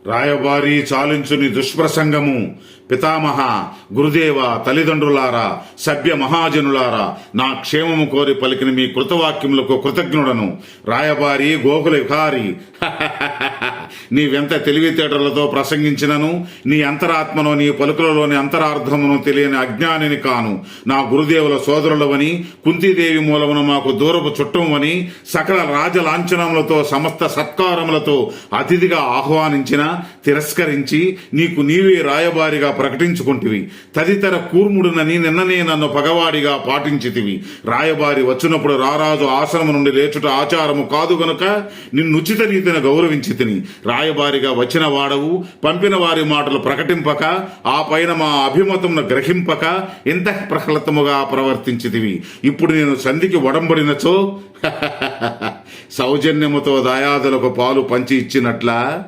రాయబారి చాలించుని దుష్ప్రసంగము. పితామహ, గురుదేవ, తల్లిదండ్రులారా, సభ్య మహాజనులారా, నా క్షేమము కోరి పలికిన మీ కృతవాక్యములకు కృతజ్ఞుడను. రాయబారి, గోకుల విహారి, నీవెంత తెలివితేటలతో ప్రసంగించినను నీ అంతరాత్మను, నీ పలుకులలోని అంతరార్థమును తెలియని అజ్ఞానిని కాను. నా గురుదేవుల సోదరులవని, కుంతీదేవి మూలమున మాకు దూరపు చుట్టమని, సకల రాజలాంఛనములతో సమస్త సత్కారములతో అతిథిగా ఆహ్వానించిన తిరస్కరించి నీకు నీవే రాయబారిగా ప్రకటించుకుంటివి. తదితర కూర్ముడునని నిన్ననే నన్ను పగవాడిగా పాటించితివి. రాయబారి వచ్చినప్పుడు రారాజు ఆసనము నుండి లేచుట ఆచారము కాదు గనుక నిన్నుచిత రీతిని గౌరవించి తిని. రాయబారిగా వచ్చిన వాడవు, పంపిన వారి మాటలు ప్రకటింపక, ఆ పైన మా అభిమతమును గ్రహింపక ఎంత ప్రహ్లతముగా ప్రవర్తించితివి. ఇప్పుడు నేను సంధికి ఒడంబడినచో సౌజన్యముతో దయాదులకు పాలు పంచి ఇచ్చినట్లా